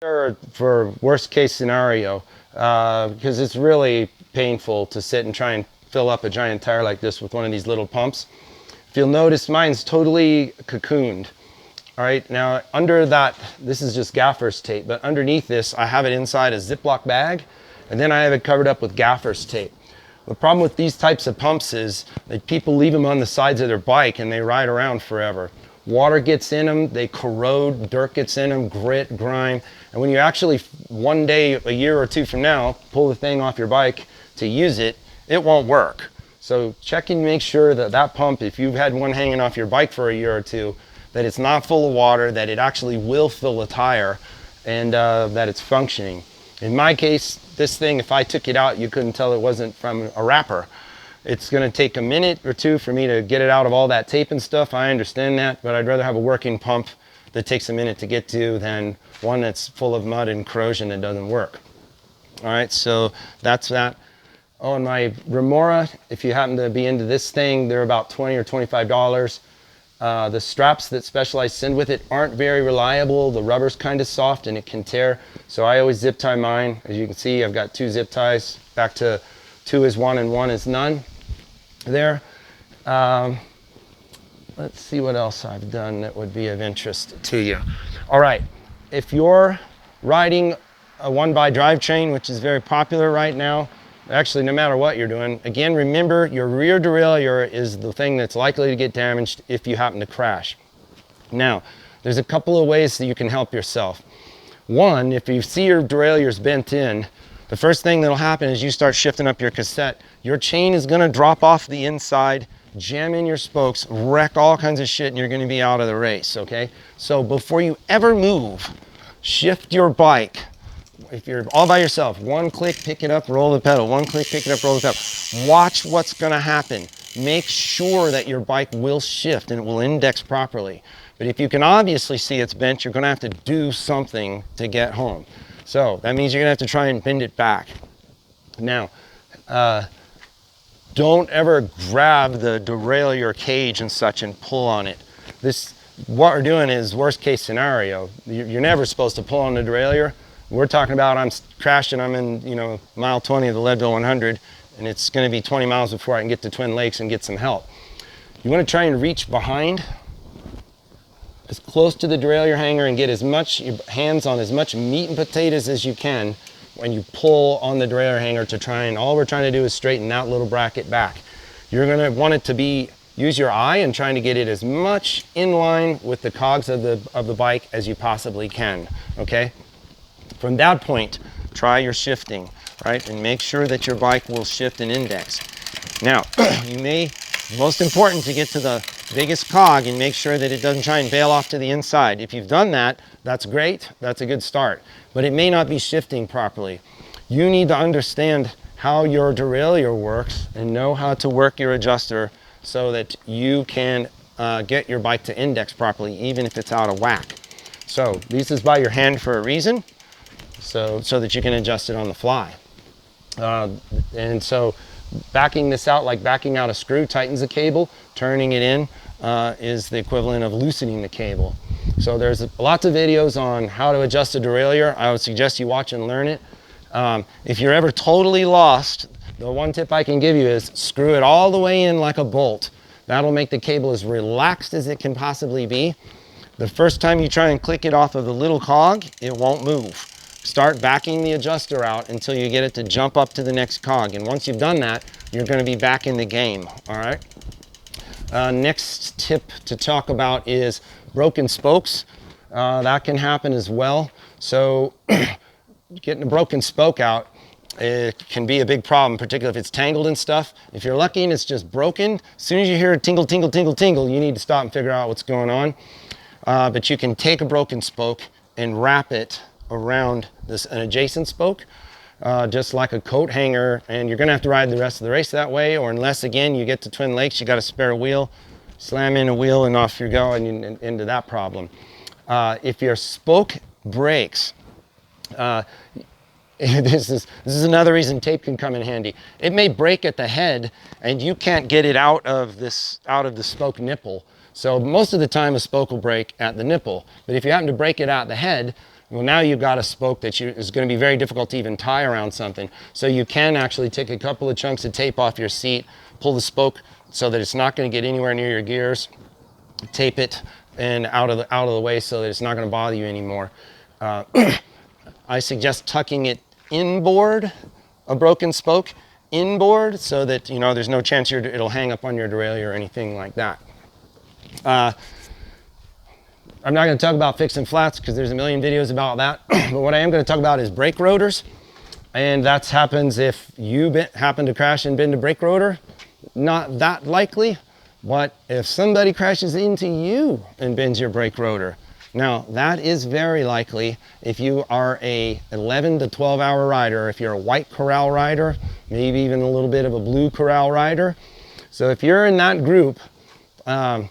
For worst case scenario, because it's really painful to sit and try and fill up a giant tire like this with one of these little pumps. If you'll notice, mine's totally cocooned. All right, now under that, this is just gaffer's tape, but underneath this, I have it inside a Ziploc bag, and then I have it covered up with gaffer's tape. The problem with these types of pumps is that people leave them on the sides of their bike and they ride around forever. Water gets in them, they corrode, dirt gets in them, grit, grime, and when you actually one day, a year or two from now, pull the thing off your bike to use it, it won't work. So check and make sure that that pump, if you've had one hanging off your bike for a year or two, that it's not full of water, that it actually will fill a tire, and that it's functioning. In my case, this thing, if I took it out, you couldn't tell it wasn't from a wrapper. It's going to take a minute or two for me to get it out of all that tape and stuff. I understand that, but I'd rather have a working pump that takes a minute to get to than one that's full of mud and corrosion that doesn't work. All right, so that's that. Oh, and my Remora, if you happen to be into this thing, they're about $20 or $25. The straps that Specialized send with it aren't very reliable. The rubber's kind of soft and it can tear. So I always zip tie mine. As you can see, I've got 2 zip ties. Back to 2 is 1 and 1 is none there. Let's see what else I've done that would be of interest to you. All right, if you're riding a 1x drivetrain, which is very popular right now, actually no matter what you're doing, again, remember your rear derailleur is the thing that's likely to get damaged if you happen to crash. Now, there's a couple of ways that you can help yourself. One, if you see your derailleur's bent in, the first thing that'll happen is you start shifting up your cassette. Your chain is gonna drop off the inside, jam in your spokes, wreck all kinds of shit, and you're gonna be out of the race, okay? So before you ever move, shift your bike. If you're all by yourself, one click, pick it up, roll the pedal. One click, pick it up, roll the pedal. Watch what's gonna happen. Make sure that your bike will shift and it will index properly. But if you can obviously see it's bent, you're gonna have to do something to get home. So that means you're gonna have to try and bend it back. Now, don't ever grab the derailleur cage and such and pull on it. What we're doing is worst case scenario. You're never supposed to pull on the derailleur. We're talking about I'm crashing, I'm in mile 20 of the Leadville 100, and it's gonna be 20 miles before I can get to Twin Lakes and get some help. You wanna try and reach behind as close to the derailleur hanger and get your hands on as much meat and potatoes as you can when you pull on the derailleur hanger to try and, all we're trying to do is straighten that little bracket back. You're gonna want it to use your eye and trying to get it as much in line with the cogs of the bike as you possibly can, okay? From that point, try your shifting, right? And make sure that your bike will shift and index. Now, most important to get to the biggest cog and make sure that it doesn't try and bail off to the inside. If you've done that, that's great, that's a good start. But it may not be shifting properly. You need to understand how your derailleur works and know how to work your adjuster so that you can get your bike to index properly, even if it's out of whack. So this is by your hand for a reason, so that you can adjust it on the fly. And so backing this out, like backing out a screw, tightens the cable. Turning it in is the equivalent of loosening the cable. So there's lots of videos on how to adjust a derailleur. I would suggest you watch and learn it. If you're ever totally lost, the one tip I can give you is screw it all the way in like a bolt. That'll make the cable as relaxed as it can possibly be. The first time you try and click it off of the little cog, it won't move. Start backing the adjuster out until you get it to jump up to the next cog. And once you've done that, you're going to be back in the game, all right? Next tip to talk about is broken spokes. That can happen as well. So getting a broken spoke out, it can be a big problem, particularly if it's tangled and stuff. If you're lucky and it's just broken, as soon as you hear a tingle, tingle, tingle, tingle, you need to stop and figure out what's going on. But you can take a broken spoke and wrap it around an adjacent spoke, just like a coat hanger, and you're gonna have to ride the rest of the race that way, or unless, again, you get to Twin Lakes, you got a spare wheel, slam in a wheel and off you go, and into that problem. If your spoke breaks, this is another reason tape can come in handy. It may break at the head, and you can't get it out of the spoke nipple. So most of the time a spoke will break at the nipple, but if you happen to break it at the head, Well, now you've got a spoke that is going to be very difficult to even tie around something. So you can actually take a couple of chunks of tape off your seat, pull the spoke so that it's not going to get anywhere near your gears, tape it and out of the way so that it's not going to bother you anymore. I suggest tucking it inboard, a broken spoke inboard, so that there's no chance it'll hang up on your derailleur or anything like that. I'm not going to talk about fixing flats because there's a million videos about that. But what I am going to talk about is brake rotors, and that happens if you happen to crash and bend a brake rotor. Not that likely. But if somebody crashes into you and bends your brake rotor, now that is very likely if you are a 11 to 12 hour rider, if you're a white corral rider, maybe even a little bit of a blue corral rider. So if you're in that group, the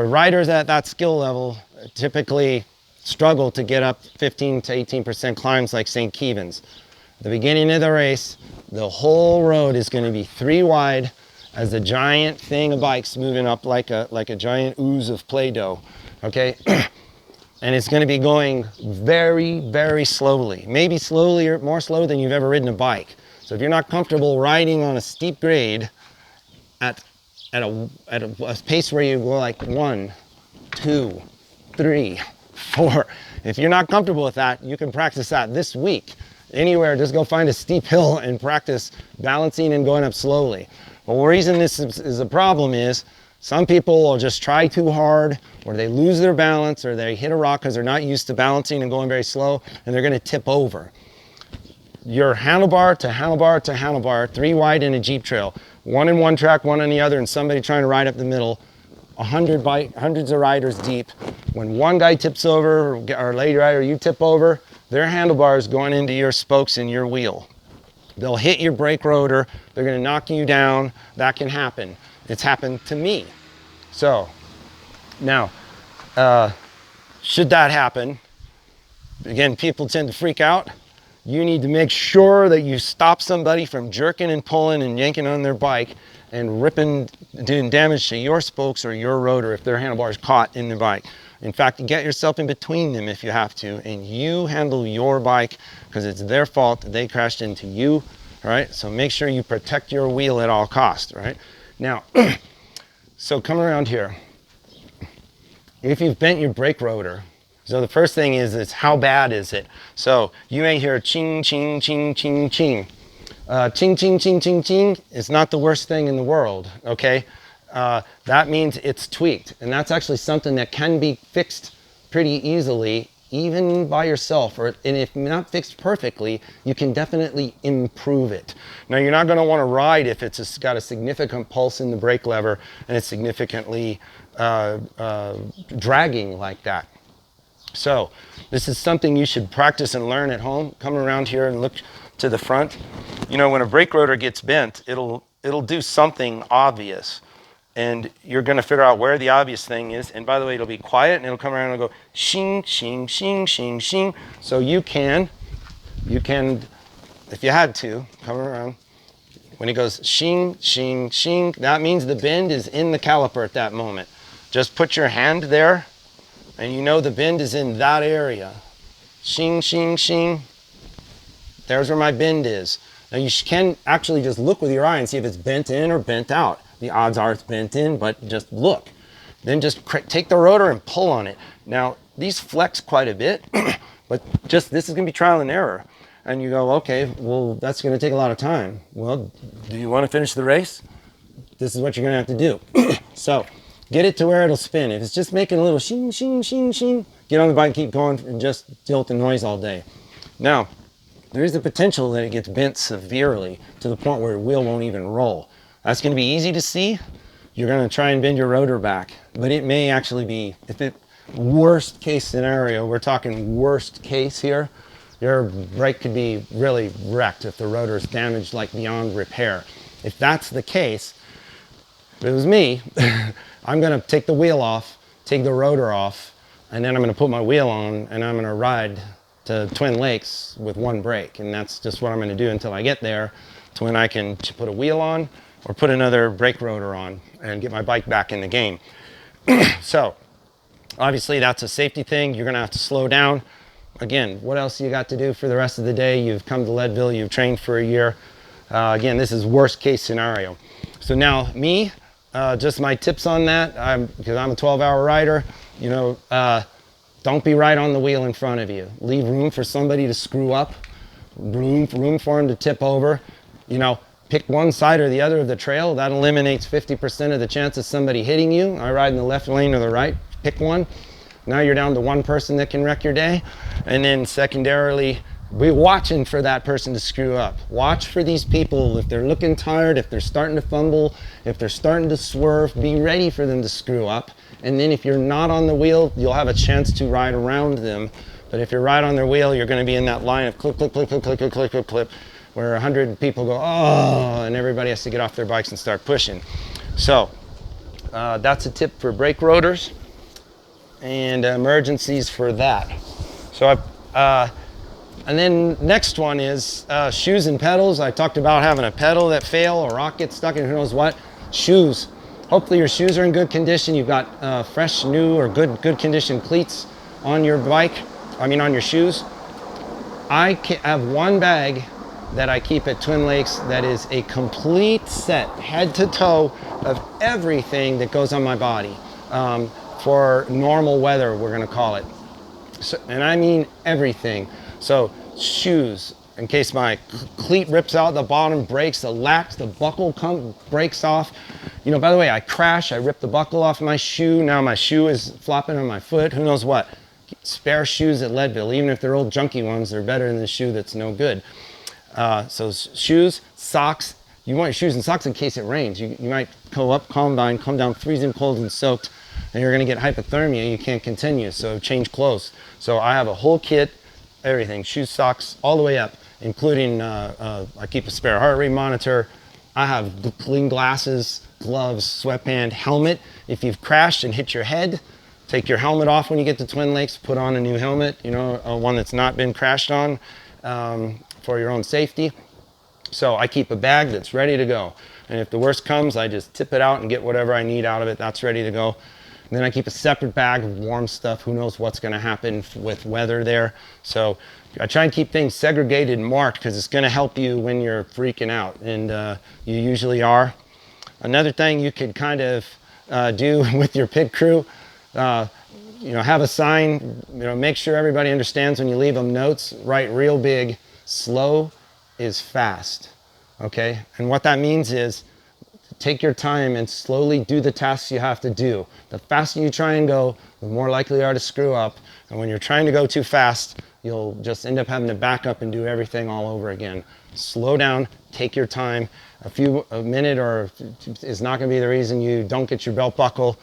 riders at that skill level typically struggle to get up 15 to 18% climbs like St. Kevin's. At the beginning of the race, the whole road is going to be 3 wide, as a giant thing of bikes moving up like a giant ooze of Play-Doh, okay? And it's going to be going very, very slowly, maybe slowly or more slow than you've ever ridden a bike. So if you're not comfortable riding on a steep grade at a pace where you go like 1, 2, 3, 4, if you're not comfortable with that, you can practice that this week. Anywhere, just go find a steep hill and practice balancing and going up slowly. Well, the reason this is a problem is some people will just try too hard, or they lose their balance, or they hit a rock because they're not used to balancing and going very slow, and they're going to tip over. Your handlebar to handlebar to handlebar, 3 wide in a Jeep trail, 1 in one track, 1 on the other, and somebody trying to ride up the middle, hundreds of riders deep. When one guy tips over, or lady rider, you tip over, their handlebars going into your spokes in your wheel. They'll hit your brake rotor, they're going to knock you down. That can happen. It's happened to me. So now, should that happen, again, people tend to freak out. You need to make sure that you stop somebody from jerking and pulling and yanking on their bike and doing damage to your spokes or your rotor if their handlebar is caught in the bike. In fact, get yourself in between them if you have to, and you handle your bike because it's their fault that they crashed into you, all right? So make sure you protect your wheel at all costs, right? Now, so come around here. If you've bent your brake rotor, so the first thing is how bad is it? So you may hear ching, ching, ching, ching, ching. Ching, ching, ching, ching, ching is not the worst thing in the world, okay? That means it's tweaked, and that's actually something that can be fixed pretty easily, even by yourself, and if not fixed perfectly, you can definitely improve it. Now, you're not going to want to ride if it's got a significant pulse in the brake lever and it's significantly dragging like that. So this is something you should practice and learn at home. Come around here and look to the front. When a brake rotor gets bent, it'll do something obvious. And you're going to figure out where the obvious thing is. And by the way, it'll be quiet and it'll come around and go shing, shing, shing, shing, shing. So you can, if you had to, come around. When it goes shing, shing, shing, that means the bend is in the caliper at that moment. Just put your hand there and the bend is in that area. Shing, shing, shing. There's where my bend is. Now you can actually just look with your eye and see if it's bent in or bent out. The odds are it's bent in, but just look. Then just take the rotor and pull on it. Now, these flex quite a bit, but this is going to be trial and error. And you go, okay, well, that's going to take a lot of time. Well, do you want to finish the race? This is what you're going to have to do. So, get it to where it'll spin. If it's just making a little shing, shing, shing, shing, get on the bike and keep going and just deal with the noise all day. Now, there is the potential that it gets bent severely to the point where the wheel won't even roll. That's going to be easy to see. You're going to try and bend your rotor back, but it may actually be, worst case scenario, we're talking worst case here, your brake could be really wrecked if the rotor is damaged like beyond repair. If that's the case, if it was me, I'm going to take the wheel off, take the rotor off, and then I'm going to put my wheel on and I'm going to ride to Twin Lakes with one brake. And that's just what I'm going to do until I get there to when I can put a wheel on or put another brake rotor on and get my bike back in the game. So Obviously, that's a safety thing. You're gonna have to slow down. Again, what else you got to do for the rest of the day? You've come to Leadville, you've trained for a year. Again, this is worst case scenario. So now me, just my tips on that, because I'm a 12-hour rider, you know, don't be right on the wheel in front of you. Leave room for somebody to screw up, room for them to tip over. You know, pick one side or the other of the trail. That eliminates 50% of the chance of somebody hitting you. I ride in the left lane or the right, pick one. Now you're down to one person that can wreck your day. And then secondarily, be watching for that person to screw up. Watch for these people. If they're looking tired, if they're starting to fumble, if they're starting to swerve, be ready for them to screw up. And then if you're not on the wheel, you'll have a chance to ride around them. But if you're right on their wheel, you're going to be in that line of clip, clip, clip, clip, clip, clip, clip, clip, clip, where 100 people go, oh, and everybody has to get off their bikes and start pushing. So that's a tip for brake rotors and emergencies for that. So and then next one is shoes and pedals. I talked about having a pedal that fail, a rock gets stuck in who knows what. Shoes. Hopefully your shoes are in good condition. You've got fresh, new, or good condition cleats on your bike. I mean on your shoes. I have one bag that I keep at Twin Lakes that is a complete set, head to toe, of everything that goes on my body. For normal weather, we're gonna call it. So, and I mean everything. So shoes, in case my cleat rips out, the bottom breaks, the latch, the buckle breaks off. You know, by the way, I crash, I rip the buckle off my shoe. Now my shoe is flopping on my foot, who knows what. Spare shoes at Leadville, even if they're old junky ones, they're better than the shoe that's no good. So shoes, socks. You want your shoes and socks in case it rains. You might go up Combine, come down freezing cold and soaked, and you're gonna get hypothermia, you can't continue, so change clothes. So I have a whole kit, everything, shoes, socks, all the way up, including, I keep a spare heart rate monitor. I have clean glasses, gloves, sweatband, helmet. If you've crashed and hit your head, take your helmet off when you get to Twin Lakes, put on a new helmet, you know, one that's not been crashed on, for your own safety. So I keep a bag that's ready to go. And if the worst comes, I just tip it out and get whatever I need out of it. That's ready to go. And then I keep a separate bag of warm stuff. Who knows what's going to happen with weather there. So I try and keep things segregated and marked because it's going to help you when you're freaking out. And you usually are. Another thing you could kind of do with your pit crew, you know, have a sign, you know, make sure everybody understands when you leave them notes, write real big, slow is fast, okay? And what that means is take your time and slowly do the tasks you have to do. The faster you try and go, the more likely you are to screw up. And when you're trying to go too fast, you'll just end up having to back up and do everything all over again. Slow down, take your time. A minute or is not gonna be the reason you don't get your belt buckle,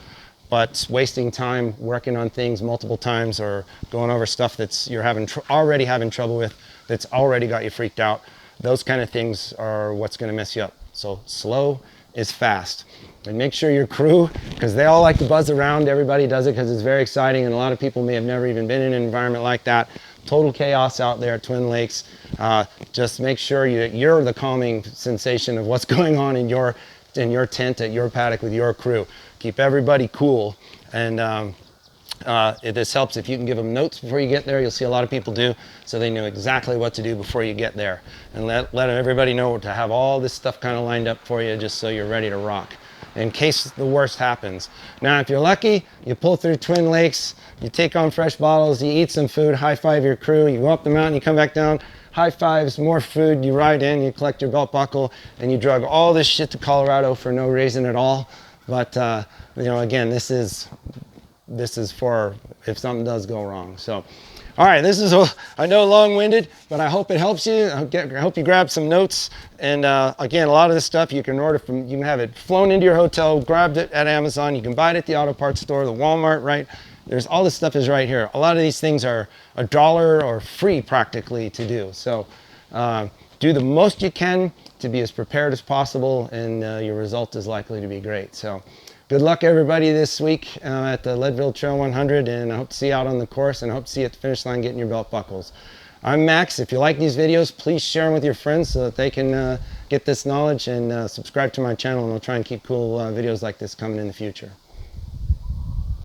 but wasting time working on things multiple times or going over stuff that's you're already having trouble with, that's already got you freaked out, those kind of things are what's gonna mess you up. So slow is fast. And make sure your crew, because they all like to buzz around, everybody does it because it's very exciting, and a lot of people may have never even been in an environment like that. Total chaos out there at Twin Lakes. Just make sure you're the calming sensation of what's going on in your tent at your paddock with your crew. Keep everybody cool, and this helps if you can give them notes before you get there. You'll see a lot of people do, so they know exactly what to do before you get there, and let everybody know to have all this stuff kind of lined up for you just so you're ready to rock in case the worst happens. Now if you're lucky, you pull through Twin Lakes, you take on fresh bottles, you eat some food, high five your crew, you go up the mountain, you come back down, high fives, more food, you ride in, you collect your belt buckle, and you drug all this shit to Colorado for no reason at all. But you know, again, this is for if something does go wrong. So, all right, this is, I know, long-winded, but I hope it helps you. I hope you grab some notes. And again, a lot of this stuff you can order from, you can have it flown into your hotel, grabbed it at Amazon, you can buy it at the auto parts store, the Walmart, right? There's all this stuff is right here. A lot of these things are $1 or free practically to do. So do the most you can to be as prepared as possible, and your result is likely to be great. So good luck everybody this week at the Leadville Trail 100, and I hope to see you out on the course, and I hope to see you at the finish line getting your belt buckles. I'm Max. If you like these videos, please share them with your friends so that they can get this knowledge, and subscribe to my channel, and I'll try and keep cool videos like this coming in the future.